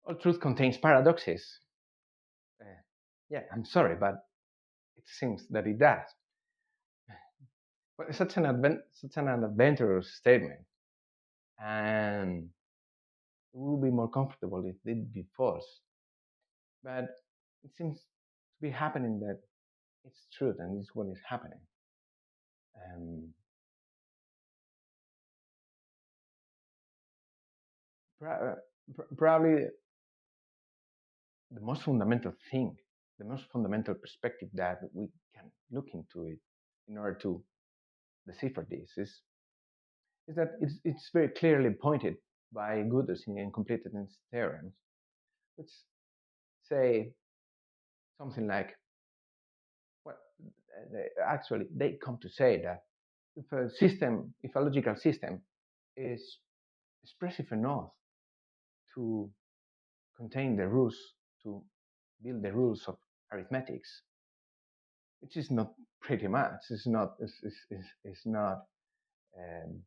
All truth contains paradoxes. Uh, yeah, I'm sorry, but it seems that it does. But it's such an adventurous statement, and it would be more comfortable if it be false. But it seems to be happening that it's truth and it's what is happening. Um, Probably the most fundamental thing, the most fundamental perspective that we can look into it in order to decipher this is that it's very clearly pointed by Gödel's incompleteness theorems, which say something like, well, actually they come to say that if a logical system is expressive enough to contain the rules, to build the rules of arithmetics, which is not pretty much, it's not, um,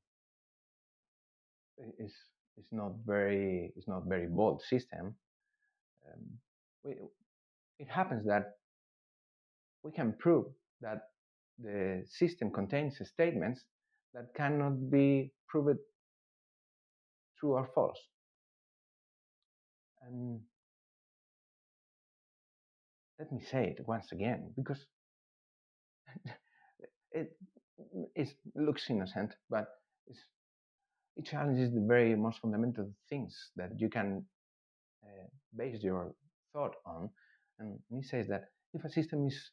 it's not very bold system. Um, we, it happens that we can prove that the system contains statements that cannot be proved true or false. And let me say it once again, because it, it looks innocent, but it challenges the very most fundamental things that you can base your thought on. And he says that if a system is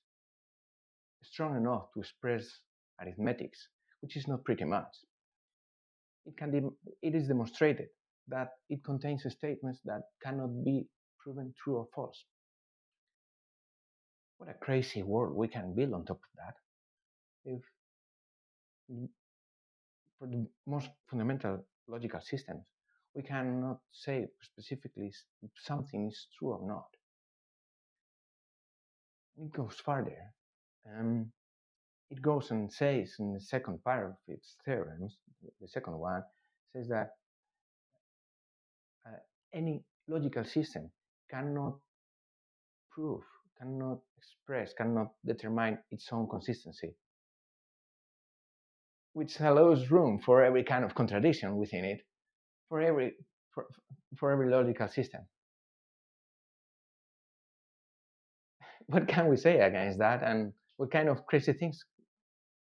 strong enough to express arithmetics, which is not pretty much, it is demonstrated that it contains statements that cannot be proven true or false. What a crazy world we can build on top of that. If for the most fundamental logical systems, we cannot say specifically if something is true or not. It goes further. It goes and says in the second part of its theorems, the second one, says that any logical system cannot prove, cannot express, cannot determine its own consistency, which allows room for every kind of contradiction within it, for every for, for every logical system. What can we say against that, and what kind of crazy things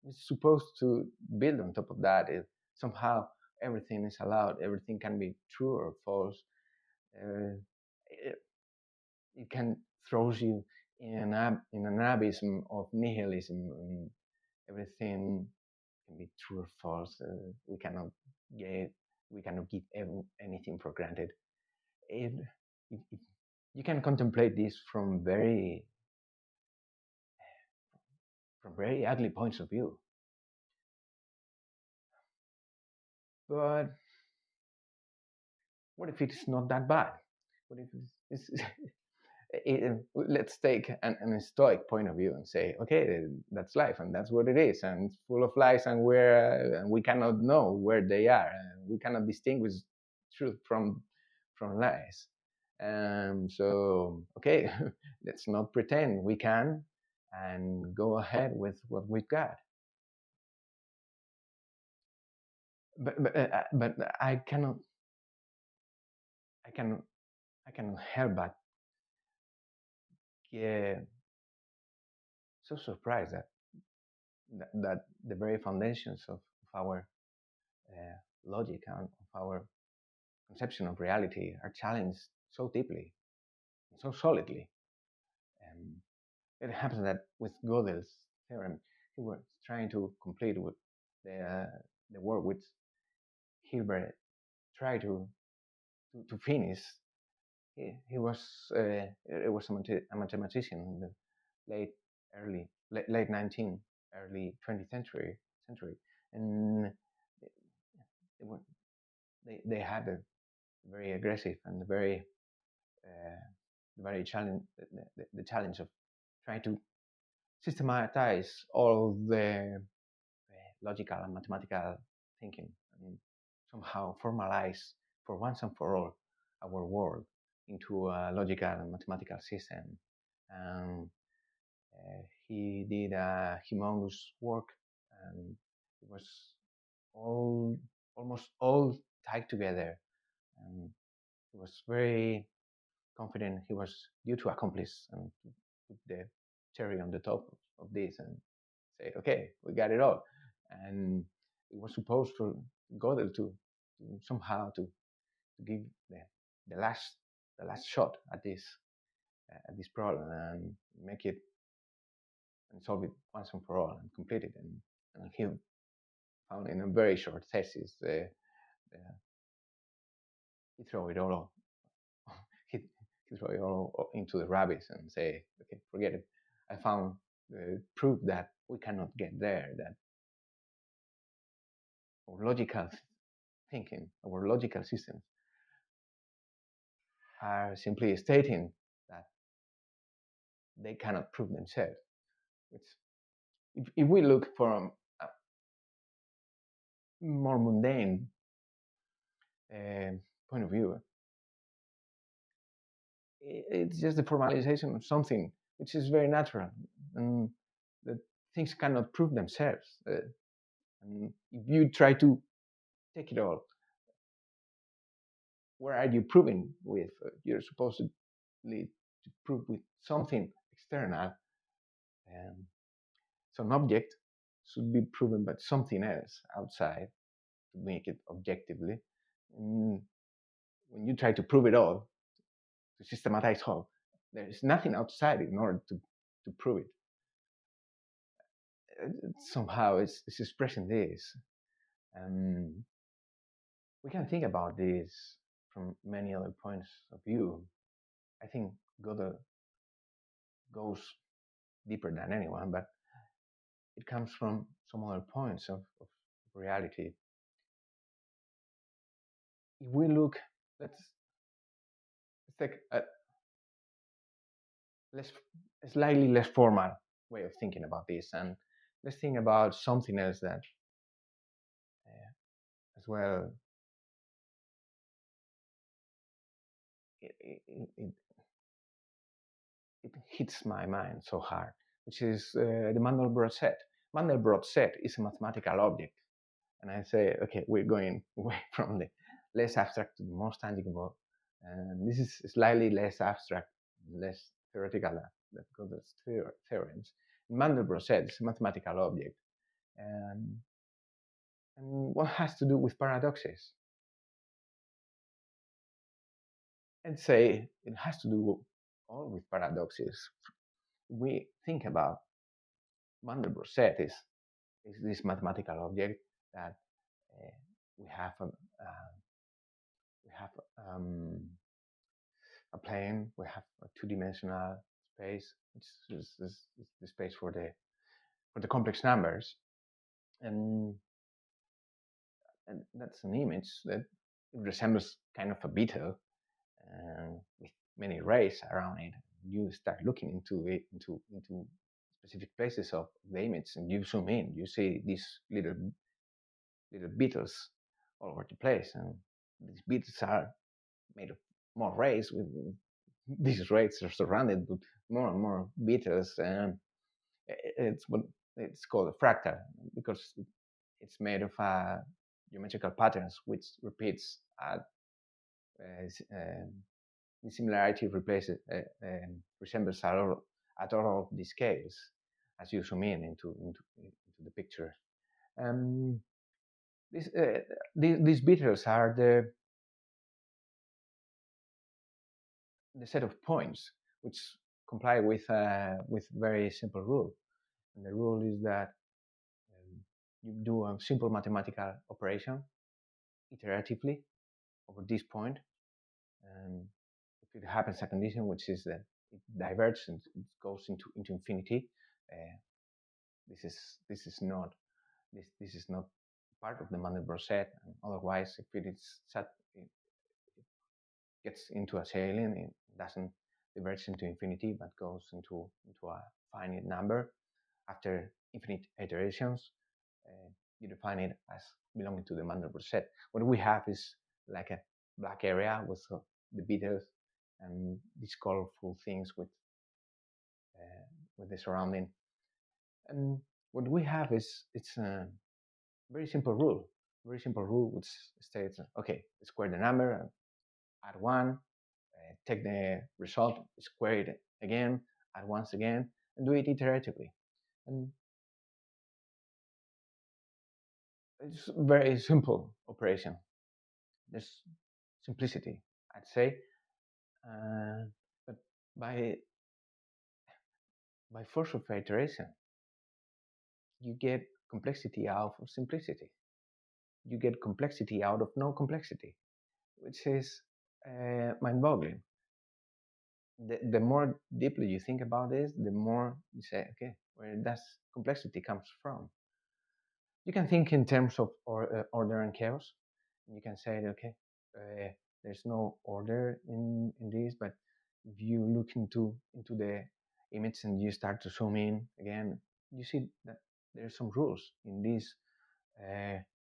is supposed to build on top of that? If somehow everything is allowed, everything can be true or false. It, it can throws you in an abyss of nihilism. And everything can be true or false. Get, we cannot give anything for granted. It, it, you can contemplate this from very ugly points of view. But what if it's not that bad? What if let's take an stoic point of view and say, okay, that's life and that's what it is, and it's full of lies, and we cannot know where they are, and we cannot distinguish truth from lies. So, okay, let's not pretend we can, and go ahead with what we've got. But I cannot, I cannot help but get so surprised that the very foundations of our logic and of our conception of reality are challenged so deeply, so solidly. Um, it happens that with Gödel's theorem, he was trying to complete with the work which Hilbert tried to finish. He was it was a mathematician in the late 19th, early 20th century, and they, were, they had a very aggressive and very challenge the challenge of trying to systematize all the logical and mathematical thinking, and somehow formalize for once and for all our world into a logical and mathematical system. And he did a humongous work, and it was almost all tied together. And he was very confident he was due to accomplish and put the cherry on the top of this and say, okay, we got it all. And it was supposed for Gödel to somehow to give the last shot at this problem and make it and solve it once and for all and complete it. And he found in a very short thesis he throw it all he, he throw it all into the rabbits and say, okay, forget it. I found proof that we cannot get there, that our logical thinking, our logical systems are simply stating that they cannot prove themselves. If we look from a more mundane point of view, it's just the formalization of something which is very natural, and that things cannot prove themselves. And if you try to take it all, where are you proving with? You're supposedly to prove with something external, and some object should be proven by something else outside to make it objectively. And when you try to prove it all, to systematize all, there is nothing outside in order to prove it. Somehow it's expressing this. We can think about this from many other points of view. I think Gödel goes deeper than anyone, but it comes from some other points of reality. If we look, let's take a slightly less formal way of thinking about this, and let's think about something else that as well it hits my mind so hard, which is the Mandelbrot set. Mandelbrot set is a mathematical object, and I say, okay, we're going away from the less abstract to the most tangible, and this is slightly less abstract, less theoretical than Gödel's theorems. Mandelbrot set is a mathematical object, and what has to do with paradoxes? I'd say it has to do all with paradoxes. We think about Mandelbrot set is this mathematical object that we have a plane, we have a two-dimensional space. It's the space for the complex numbers, and that's an image that resembles kind of a beetle with many rays around it. You start looking into it, into specific places of the image, and you zoom in. You see these little beetles all over the place, and these beetles are made of more rays. With these rays are surrounded with more and more beetles, and it's what it's called a fractal because it's made of geometrical patterns which repeats at the similarity replaces resembles at all of these scales as you zoom in into the picture. These beetles are the set of points which comply with very simple rule, and the rule is that you do a simple mathematical operation iteratively over this point, and if it happens a condition which is that it diverges and it goes into infinity, this is not part of the Mandelbrot set. And otherwise, if it is set, it gets into a scaling, it doesn't diverge into infinity, but goes into a finite number. After infinite iterations, you define it as belonging to the Mandelbrot set. What we have is like a black area with the beetles, and these colorful things with the surrounding. And what we have is it's a very simple rule. Very simple rule which states, okay, square the number, add one, take the result, square it again, add once again, and do it iteratively. And it's a very simple operation. There's simplicity, I'd say. But by force of iteration, you get complexity out of simplicity. You get complexity out of no complexity, which is mind-boggling. The more deeply you think about this, the more you say, okay, where does complexity comes from? You can think in terms of order and chaos. You can say, okay, there's no order in this, but if you look into the image and you start to zoom in again, you see that there's some rules in this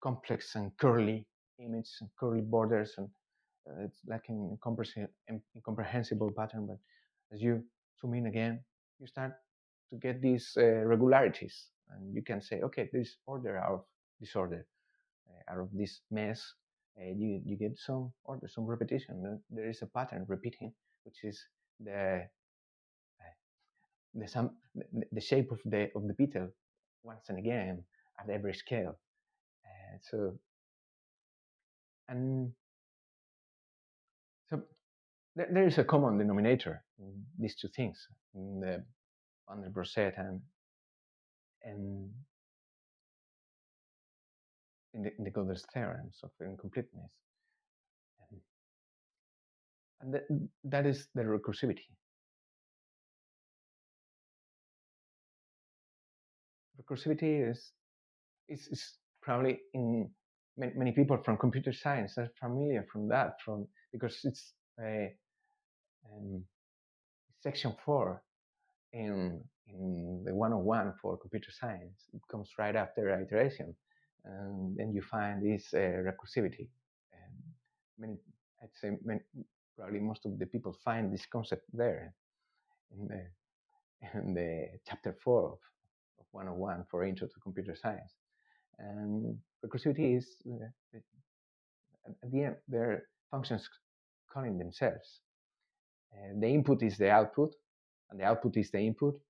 complex and curly image and curly borders, and it's like an incomprehensible pattern. But as you zoom in again, you start to get these regularities, and you can say, okay, there's order out of disorder, out of this mess. You get some order, some repetition. There is a pattern repeating, which is the the shape of the petal once and again at every scale. So and so there is a common denominator in these two things, in the Mandelbrot set and in the Gödel's theorems of incompleteness. And that is the recursivity. Recursivity is probably in many people from computer science are familiar from that, because it's section 4 in the 101 for computer science. It comes right after iteration, and then you find this recursivity. Many, I'd say, probably most of the people find this concept there in the chapter 4 of 101 for Intro to Computer Science. And recursivity is, at the end, they're functions calling themselves. The input is the output, and the output is the input,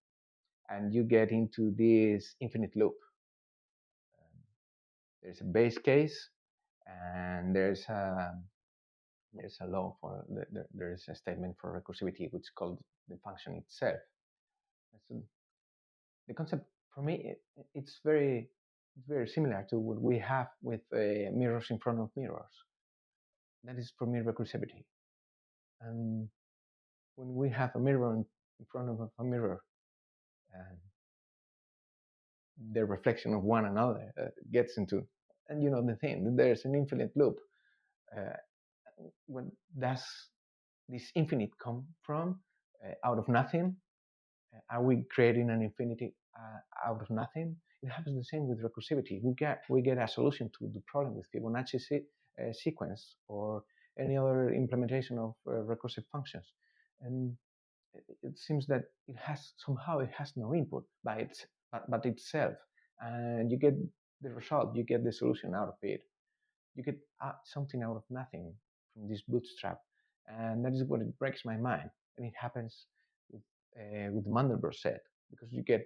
and you get into this infinite loop. There's a base case, and there's a law for there's a statement for recursivity which is called the function itself. So the concept for me, it's very similar to what we have with mirrors in front of mirrors. That is for me recursivity. And when we have a mirror in front of a mirror, the reflection of one another gets into, and you know the thing, there's an infinite loop. When does this infinite come from? Out of nothing? Are we creating an infinity out of nothing? It happens the same with recursivity. We get a solution to the problem with Fibonacci sequence or any other implementation of recursive functions, and it seems that it has no input but itself, and you get the result. You get the solution out of it. You get something out of nothing from this bootstrap, and that is what it breaks my mind. And it happens with the Mandelbrot set, because you get,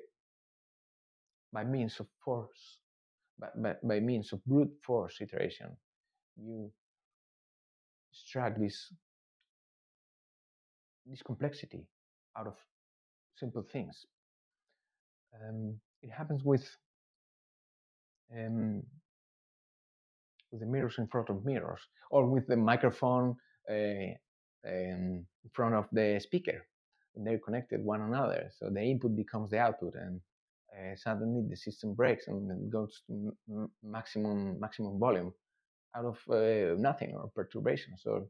by means of force, by means of brute force iteration, you extract this complexity out of simple things. It happens with the mirrors in front of mirrors, or with the microphone in front of the speaker. They're connected one another, so the input becomes the output, and suddenly the system breaks and goes to maximum volume out of nothing or perturbation. So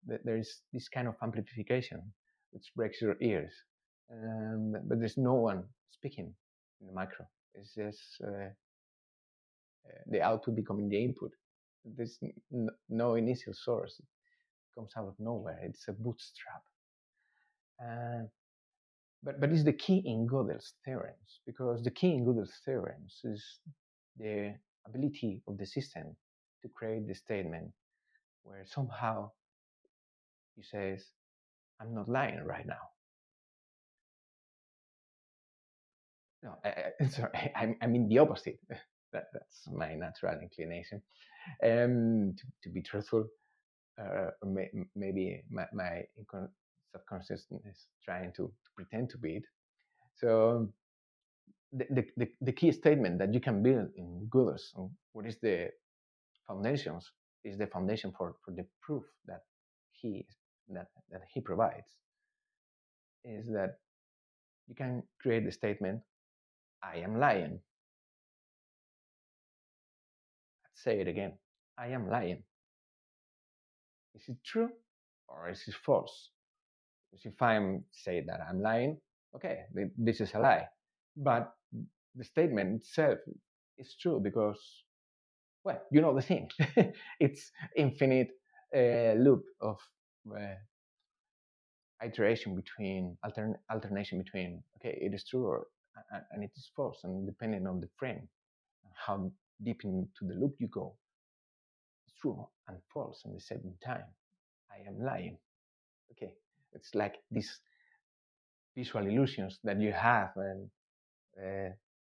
there is this kind of amplification which breaks your ears, but there's no one speaking in the micro. It's just the output becoming the input. There's no initial source. comes out of nowhere. It's a bootstrap. Uh, but it's the key in Gödel's theorems, because the key in Gödel's theorems is the ability of the system to create the statement where somehow he says, I'm not lying right now. No, sorry, I mean the opposite. That's my natural inclination. To be truthful, maybe my subconscious is trying to pretend to be it. So the key statement that you can build in Gödel's, what is the foundations, is the foundation for the proof that that he provides, is that you can create the statement, I am lying. Let's say it again. I am lying. Is it true or is it false? Because if I'm say that I'm lying, okay, this is a lie. But the statement itself is true because, well, you know the thing. It's infinite loop of iteration between alternation between, okay, it is true and it is false, and depending on the frame, how deep into the loop you go, it's true and false at the same time. I am lying. Okay, it's like these visual illusions that you have, and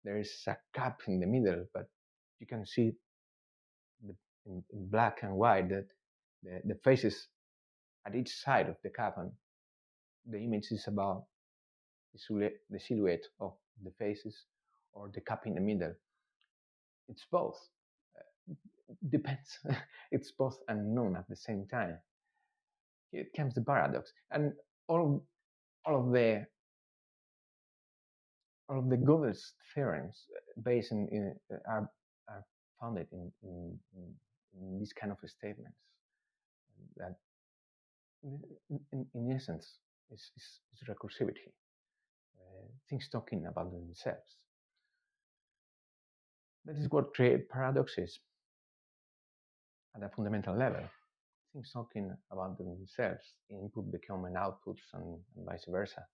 there is a cup in the middle, but you can see in black and white that the faces at each side of the cup, and the image is about the silhouette of the faces or the cup in the middle. It's both. Depends. It's both and none at the same time. Here comes the paradox, and all of the Gödel's theorems based are founded in these kind of statements that, in essence, is recursivity. Things talking about themselves. That is what creates paradoxes at a fundamental level. Things talking about themselves, input becoming outputs, and vice versa.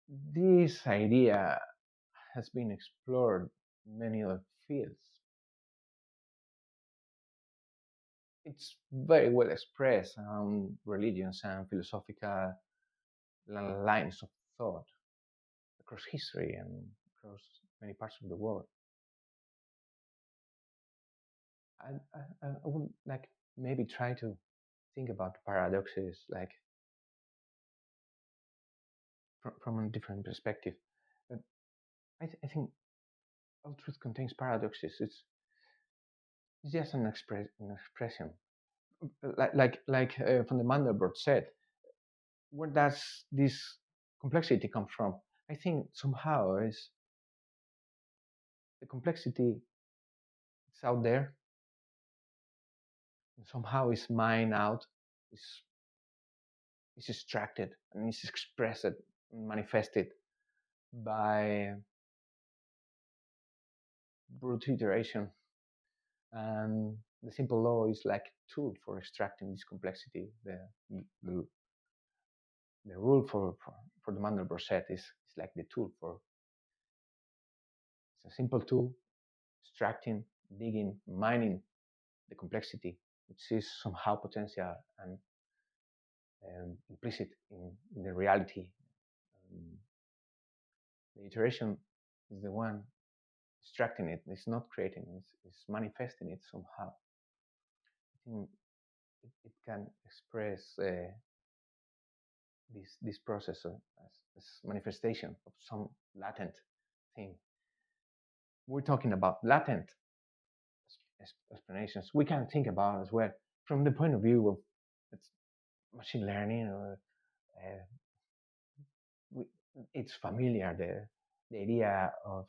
This idea has been explored in many other fields. It's very well expressed around religions and philosophical lines of thought across history and across many parts of the world. I would like maybe try to think about paradoxes like from a different perspective. But I think all truth contains paradoxes. It's just an expression. From the Mandelbrot said, where does this complexity come from? I think somehow is the complexity is out there, and somehow is mined out, is extracted, and is expressed and manifested by brute iteration. And the simple law is like a tool for extracting this complexity. The rule for the Mandelbrot set is like the tool for, it's a simple tool, extracting, digging, mining the complexity, which is somehow potential and implicit in the reality. The iteration is the one extracting it. It's not creating it. It's manifesting it somehow. I think it can express this process as manifestation of some latent thing. We're talking about latent explanations. We can think about as well from the point of view of machine learning, or it's familiar, the idea of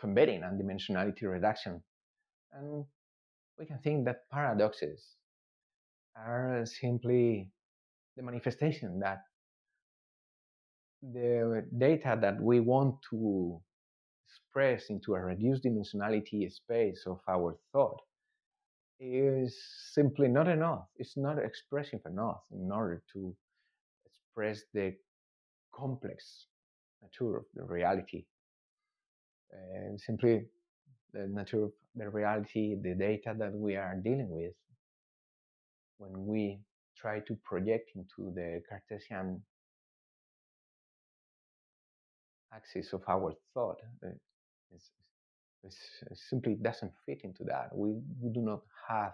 embedding and dimensionality reduction. And we can think that paradoxes are simply the manifestation that the data that we want to expressed into a reduced dimensionality space of our thought is simply not enough. It's not expressive enough in order to express the complex nature of the reality. Simply the nature of the reality, the data that we are dealing with, when we try to project into the Cartesian axis of our thought, it's, it simply doesn't fit into that. We do not have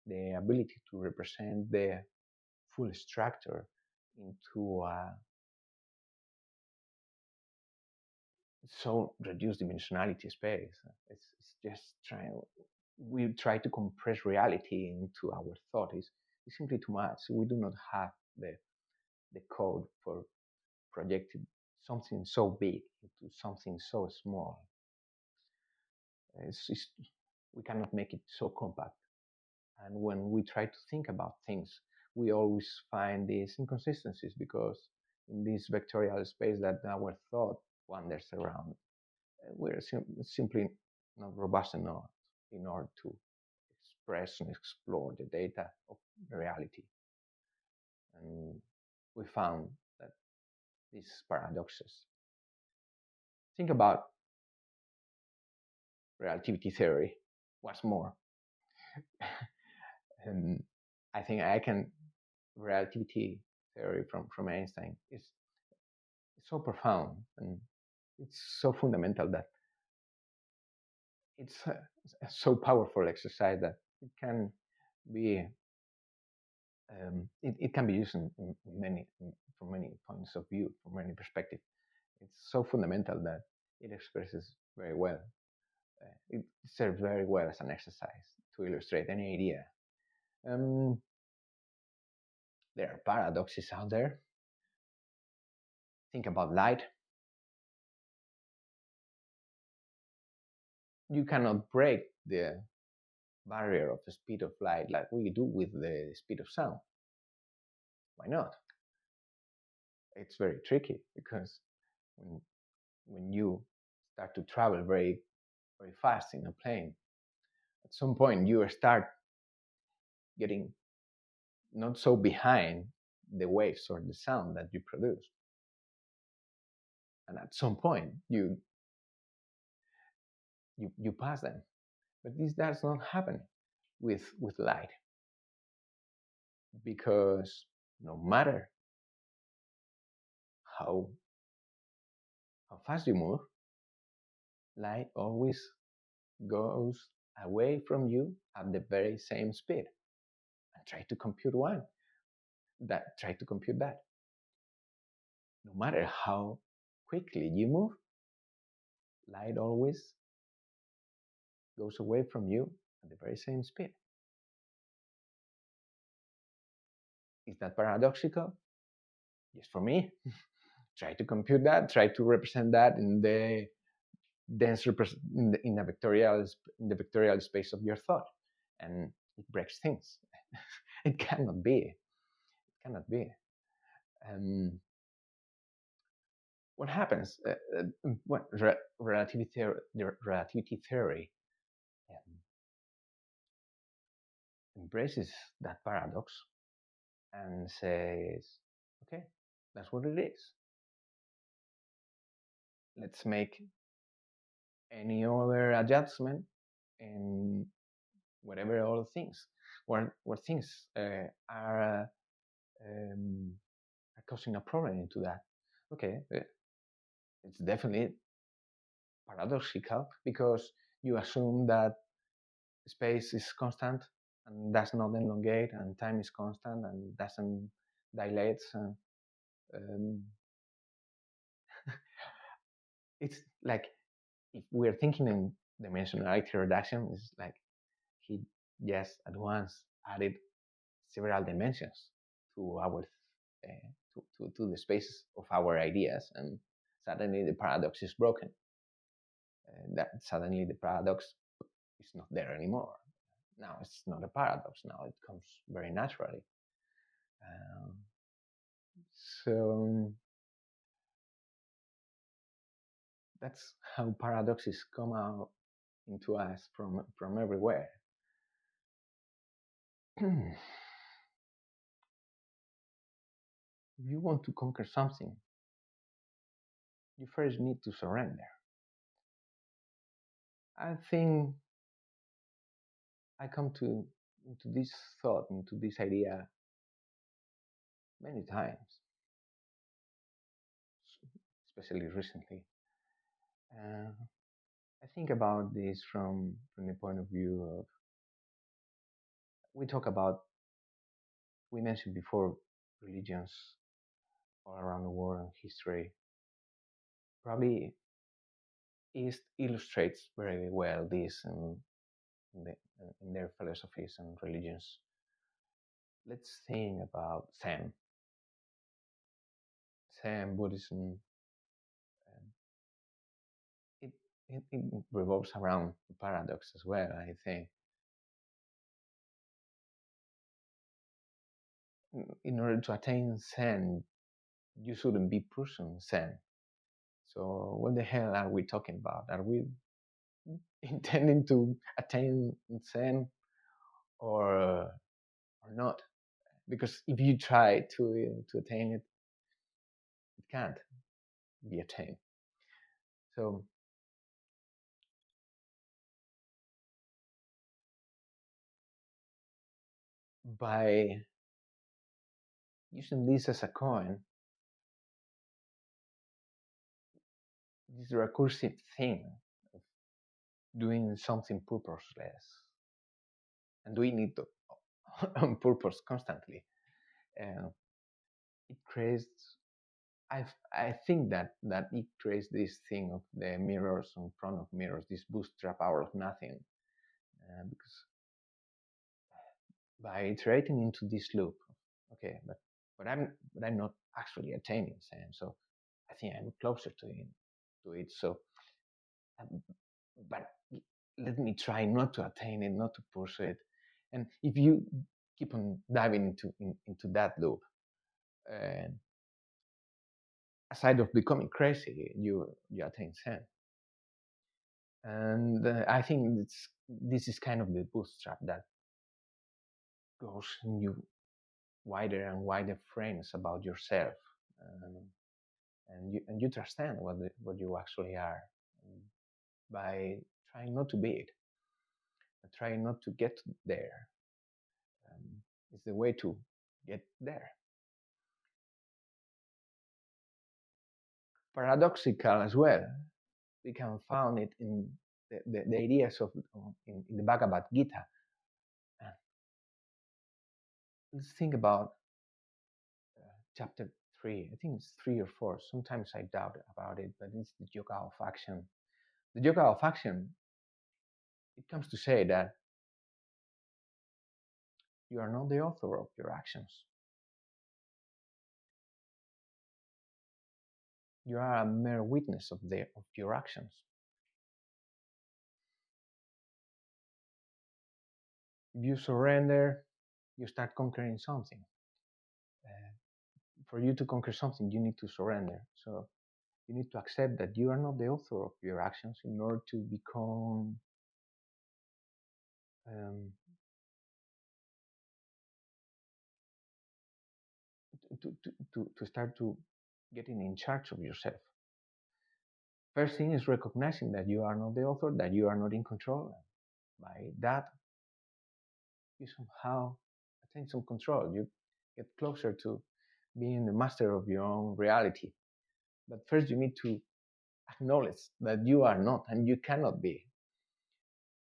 the ability to represent the full structure into a so reduced dimensionality space. It's just we try to compress reality into our thought. It's simply too much. We do not have the code for projecting something so big into something so small. We cannot make it so compact. And when we try to think about things, we always find these inconsistencies because in this vectorial space that our thought wanders around, we're simply not robust enough in order to express and explore the data of reality. And we found that these paradoxes. Think about relativity theory once more. And I think relativity theory from Einstein is so profound and it's so fundamental that it's a so powerful exercise that it can be it can be used in from many points of view, from many perspectives. It's so fundamental that it expresses very well. It serves very well as an exercise to illustrate any idea. There are paradoxes out there. Think about light. You cannot break the barrier of the speed of light like we do with the speed of sound. Why not? It's very tricky because when you start to travel very, very fast in a plane, at some point you start getting not so behind the waves or the sound that you produce. And at some point you pass them. But this does not happen with light, because no matter how fast you move, light always goes away from you at the very same speed. And try to compute that. No matter how quickly you move, light always goes away from you at the very same speed. Is that paradoxical? Yes, for me. Try to compute that, try to represent that in the dense in the vectorial space of your thought, and it breaks things. It cannot be. What happens? Relativity theory embraces that paradox and says, okay, that's what it is. Let's make any other adjustment and whatever other things, what things are causing a problem into that. Okay, it's definitely paradoxical because you assume that space is constant and does not elongate, and time is constant and doesn't dilate. It's like if we're thinking in dimensionality reduction, it's like he just at once added several dimensions to our to the spaces of our ideas, and suddenly the paradox is broken. That suddenly the paradox is not there anymore. Now it's not a paradox. Now it comes very naturally. So That's how paradoxes come out into us from everywhere. If you want to conquer something, you first need to surrender. I think I come to into this thought, into this idea many times, especially recently. Uh, I think about this from the point of view of we talk about we mentioned before religions all around the world and history. Probably East illustrates very well this in, the, in their philosophies and religions. Let's think about Zen Buddhism. Um, it, it revolves around paradox as well. I think in order to attain Zen, you shouldn't be pursuing Zen. So what the hell are we talking about? Are we intending to attain Zen or not? Because if you try to attain it, it can't be attained. So by using this as a coin, this recursive thing of doing something purposeless and doing it on purpose constantly, uh, it creates. I think that it creates this thing of the mirrors in front of mirrors, this bootstrap out of nothing, because by iterating into this loop, okay, but I'm not actually attaining Zen, so I think I'm closer to it. So, um, but let me try not to attain it, not to pursue it. And if you keep on diving into that loop, uh, aside of becoming crazy, you attain Zen. And I think this is kind of the bootstrap that goes in you wider and wider frames about yourself, um, and you understand what you actually are by trying not to be it, trying not to get there. It's the way to get there. Paradoxical as well, we can find it in the ideas of in the Bhagavad Gita. Uh, let's think about chapter 3. I think it's 3 or 4. Sometimes I doubt about it, but it's the yoga of action. The yoga of action, it comes to say that you are not the author of your actions. You are a mere witness of your actions. If you surrender, you start conquering something. Uh, for you to conquer something, you need to surrender. So you need to accept that you are not the author of your actions in order to become um, to start to getting in charge of yourself. First thing is recognizing that you are not the author, that you are not in control. By that, you somehow attain some control. You get closer to being the master of your own reality. But first, you need to acknowledge that you are not and you cannot be.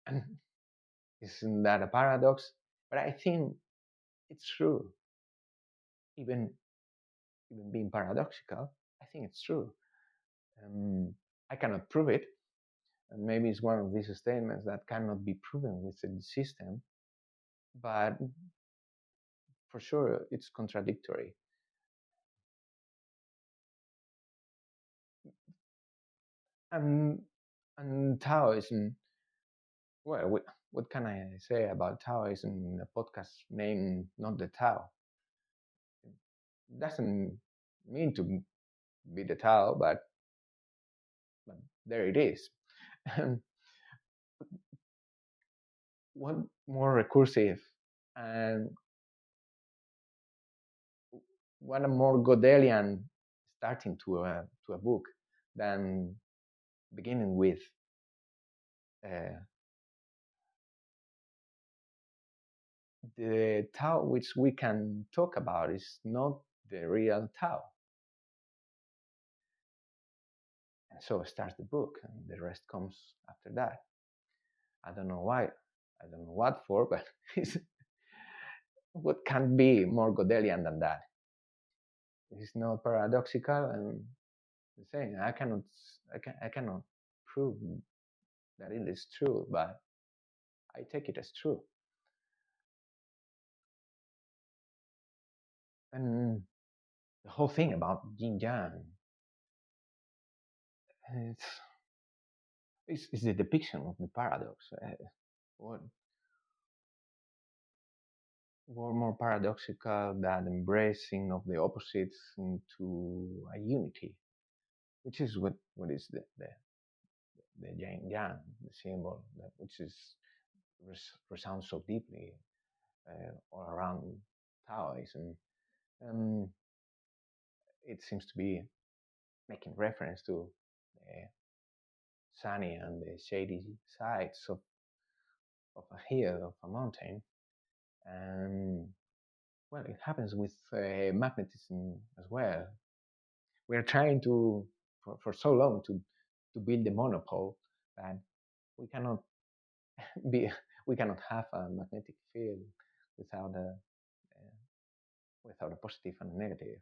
And isn't that a paradox? But I think it's true. Even being paradoxical, I think it's true. I cannot prove it, and maybe it's one of these statements that cannot be proven within the system, but for sure it's contradictory. And Taoism, well, what can I say about Taoism in a podcast named Not the Tao? It doesn't mean to be the Tao, but but there it is. And what more recursive and what a more Gödelian starting to a book than beginning with uh, the Tao which we can talk about is not the real Tao. And so starts the book, and the rest comes after that. I don't know why, I don't know what for, but what can be more Gödelian than that? It's not paradoxical and the same. I cannot prove that it is true, but I take it as true. And the whole thing about yin yang it's, it's the depiction of the paradox. What, what more paradoxical than embracing of the opposites into a unity, which is what is the yin yang, the symbol, which is resounds so deeply all around Taoism. Um, it seems to be making reference to the sunny and the shady sides of a hill, of a mountain. And well, it happens with magnetism as well. We are trying for so long to build the monopole that we cannot be, we cannot have a magnetic field without without a positive and a negative.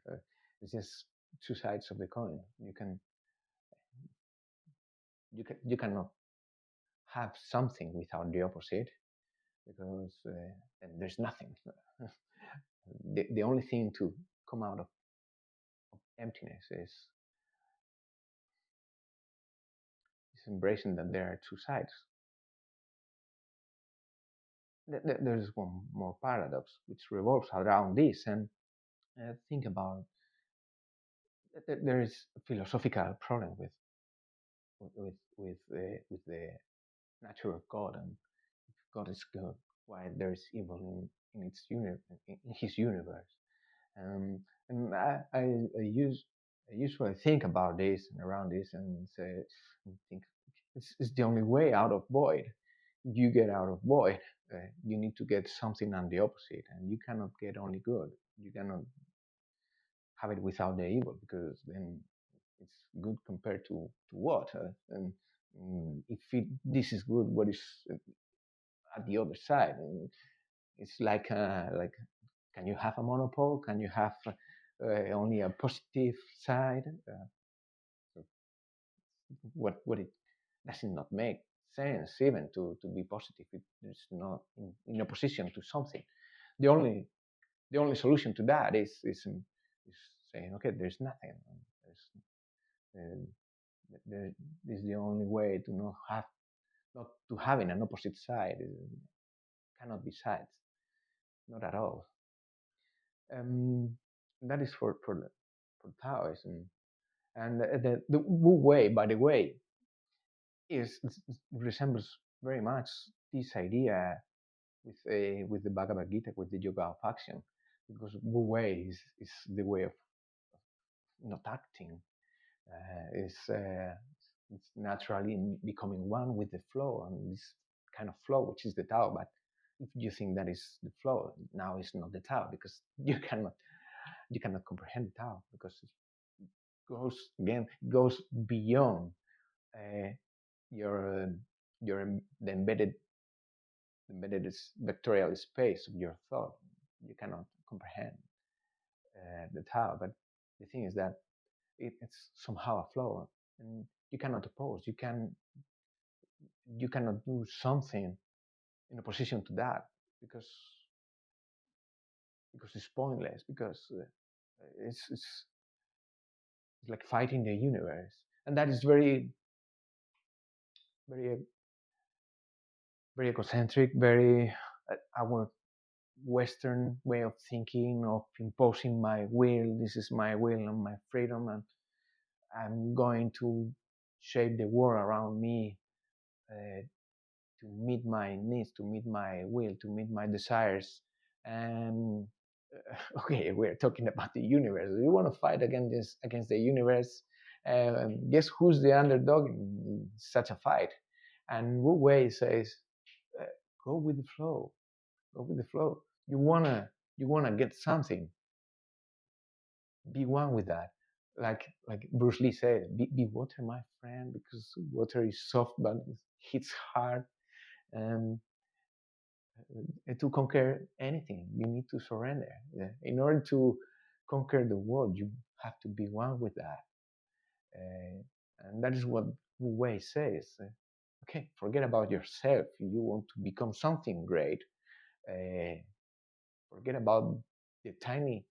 It's just two sides of the coin. You cannot have something without the opposite because then there's nothing. The only thing to come out of emptiness is embracing that there are two sides. There's one more paradox which revolves around this, and think about there is a philosophical problem with the nature of God, and if God is good, why there is evil in its in His universe. Um, and I usually think about this and around this and think it's the only way out of void. You get out of void, you need to get something on the opposite, and you cannot get only good. You cannot have it without the evil because then it's good compared to what? And if this is good, what is at the other side? And it's like can you have a monopole? Can you have only a positive side? What it does it not make sense even to be positive? It's not in opposition to something. The only the only solution to that is saying okay, there's nothing. Uh, there is the only way to not to having an opposite side. It cannot be sides, not at all. Um, that is for Taoism. And the Wu Wei, by the way, resembles very much this idea with the Bhagavad Gita, with the yoga of action, because Wu Wei is the way of not acting, is it's naturally becoming one with the flow, and this kind of flow, which is the Tao. But if you think that is the flow, now it's not the Tao because you cannot comprehend the Tao because it goes beyond uh, your the embedded vectorial space of your thought. You cannot comprehend the Tao. But the thing is that it's somehow a flow, and you cannot oppose. You cannot do something in opposition to that because it's pointless. Because it's like fighting the universe, and that is very very egocentric, very our Western way of thinking of imposing my will. This is my will and my freedom, and I'm going to shape the world around me to meet my needs, to meet my will, to meet my desires. And okay, we're talking about the universe. You want to fight against the universe? Guess who's the underdog in such a fight? And Wu Wei says, uh, "Go with the flow. Go with the flow. You wanna get something. Be one with that." Like Bruce Lee said, be water, my friend, because water is soft but it hits hard. And to conquer anything, you need to surrender. In order to conquer the world, you have to be one with that. Uh, and that is what Wu Wei says. Okay, forget about yourself. You want to become something great. Uh, Forget about the tiny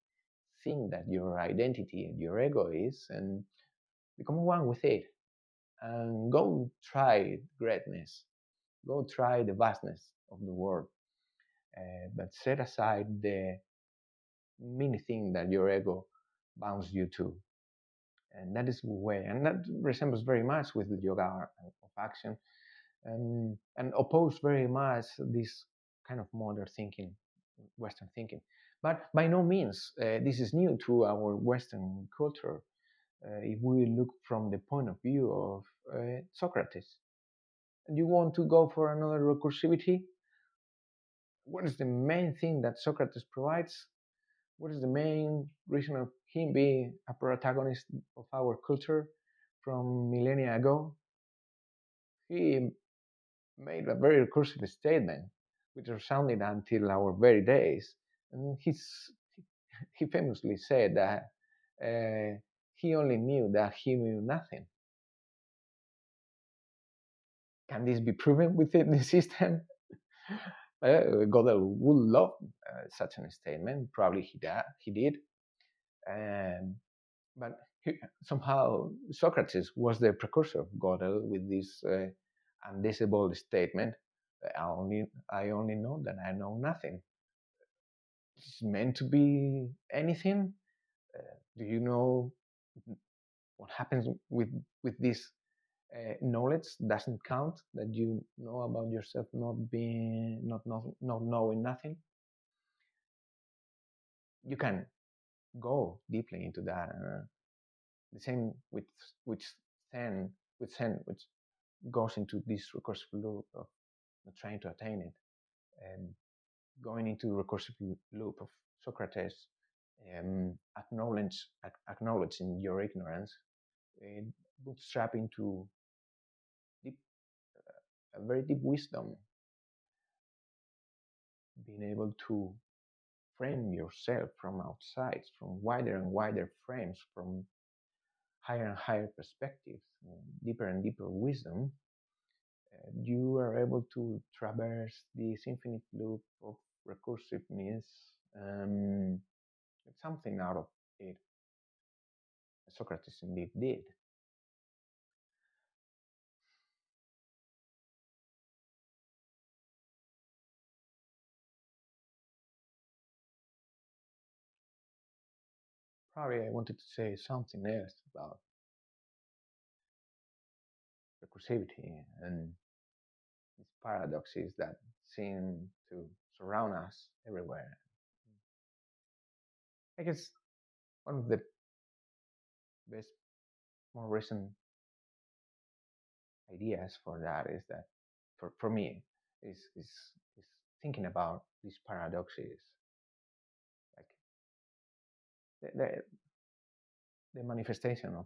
thing that your identity and your ego is, and become one with it. And go try greatness. Go try the vastness of the world. But set aside the many things that your ego bounds you to. And that is the way. And that resembles very much with the yoga of action, and oppose very much this kind of modern thinking, Western thinking. But by no means this is new to our Western culture. If we look from the point of view of Socrates, and you want to go for another recursivity, what is the main thing that Socrates provides? What is the main reason of him being a protagonist of our culture from millennia ago? He made a very recursive statement, which resounded until our very days. And he famously said that he only knew that he knew nothing. Can this be proven within the system? Gödel would love such a statement. Probably he did. Um, but somehow Socrates was the precursor of Gödel with this undecible statement. I only know that I know nothing. It's meant to be anything. Do you know what happens with this knowledge? Doesn't count that you know about yourself not knowing nothing. You can go deeply into that. The same with Zen, which goes into this recursive loop of trying to attain it, and going into the recursive loop of Socrates, acknowledging your ignorance, bootstrap into deep, a very deep wisdom, being able to frame yourself from outside, from wider and wider frames, from higher and higher perspectives, deeper and deeper wisdom. You are able to traverse this infinite loop of recursiveness, get something out of it. Socrates indeed did. Probably I wanted to say something else about recursivity and these paradoxes that seem to surround us everywhere. I guess one of the best, more recent ideas for that is that, for me, is thinking about these paradoxes, like the manifestation of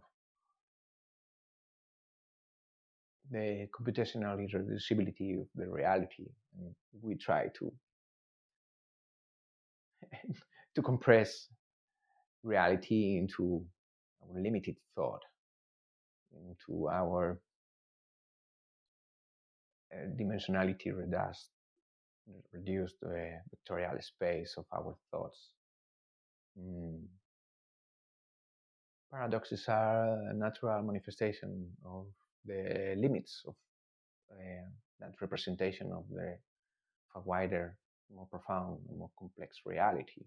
the computational irreducibility of the reality. And we try to to compress reality into our limited thought, into our dimensionality reduced vectorial space of our thoughts. Mm. Paradoxes are a natural manifestation of the limits of that representation of a wider, more profound, more complex reality.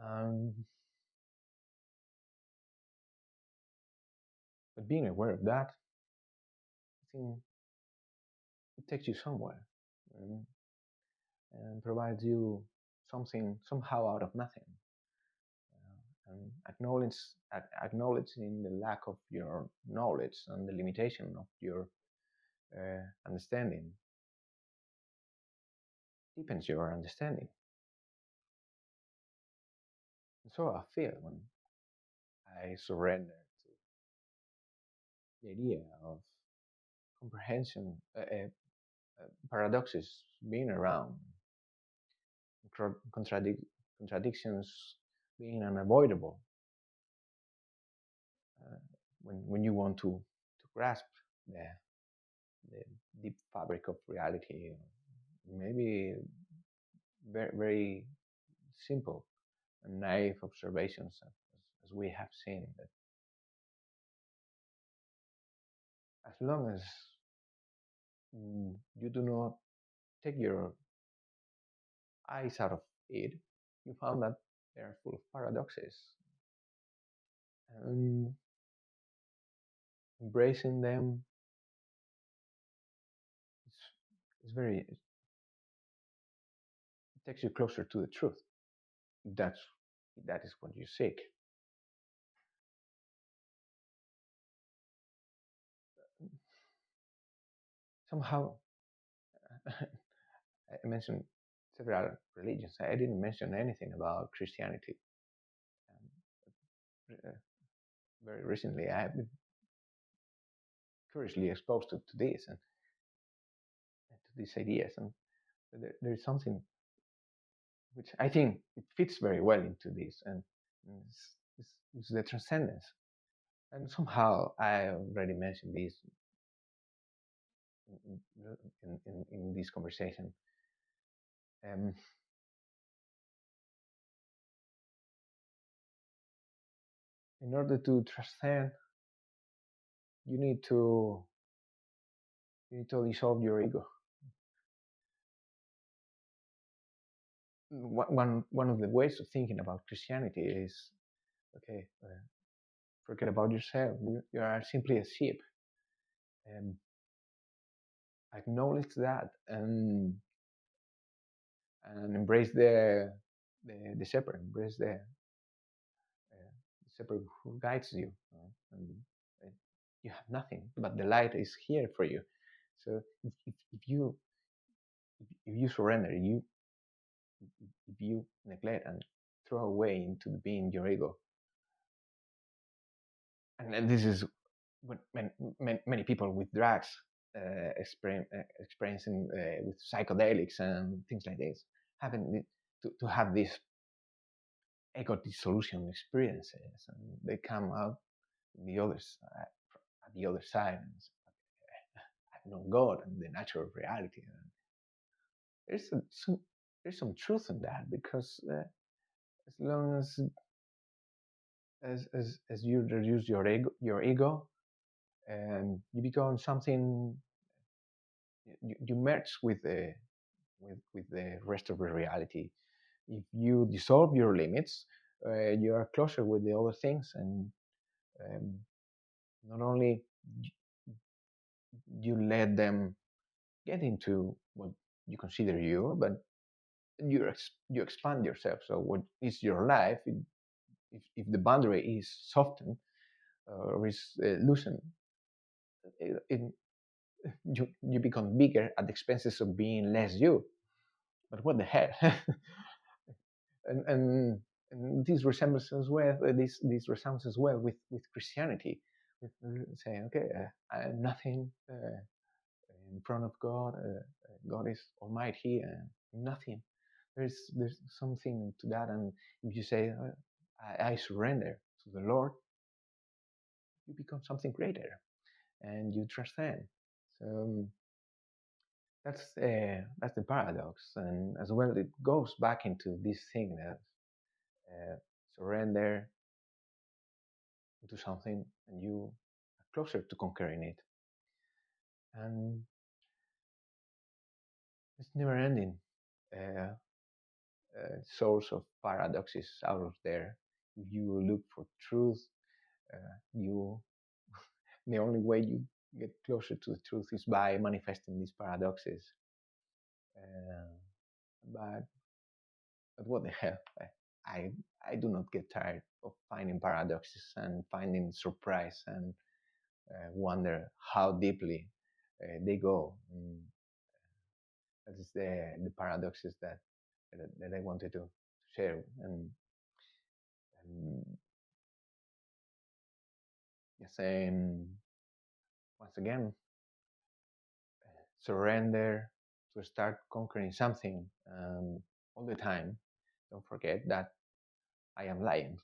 Um, But being aware of that, I think it takes you somewhere, and, and provides you something somehow out of nothing. And acknowledging the lack of your knowledge and the limitation of your understanding deepens your understanding. And so I feel when I surrender to the idea of comprehension, paradoxes being around, contradictions being unavoidable. When you want to grasp the, the deep fabric of reality, maybe very, very simple and naive observations, as we have seen, that as long as you do not take your eyes out of it, you found that they are full of paradoxes. And embracing them is very, it takes you closer to the truth. That's that is what you seek. Somehow, I mentioned several religions. I didn't mention anything about Christianity. Uh, very recently, I have been curiously exposed to this and to these ideas, and there is something which I think it fits very well into this, and it's the transcendence. And somehow I already mentioned this in this conversation. Um, in order to transcend, you need to dissolve your ego. One of the ways of thinking about Christianity is, okay, forget about yourself. You are simply a sheep. Um, Acknowledge that, and embrace the shepherd, embrace the shepherd who guides you. And you have nothing, but the light is here for you. So if you surrender, if you neglect and throw away into being your ego, and this is what many people with drugs experiencing with psychedelics and things like this, having to have these ego dissolution experiences, and they come out the others at the other side and say, I've known God and the nature of reality. And there's some truth in that, because as long as you reduce your ego, and you become something, you merge with the rest of the reality. If you dissolve your limits, you are closer with the other things, and um, not only you let them get into what you consider you, but you expand yourself. So what is your life? If the boundary is softened or is loosened, it, you become bigger at the expenses of being less you. But what the hell? and, and and this resembles as well. This resounds as well with Christianity, with saying, okay, I'm nothing in front of God. God is Almighty, and nothing. There's something to that, and if you say, I surrender to the Lord, you become something greater, and you transcend. So that's the paradox, and as well it goes back into this thing that surrender into something, and you are closer to conquering it, and it's never ending. Uh, Source of paradoxes out of there. If you look for truth, you the only way you get closer to the truth is by manifesting these paradoxes. Uh, but what the hell? I I do not get tired of finding paradoxes and finding surprise and wonder how deeply they go. That is the paradoxes that I wanted to share. And yes, once again, surrender to start conquering something all the time. Don't forget that I am lying.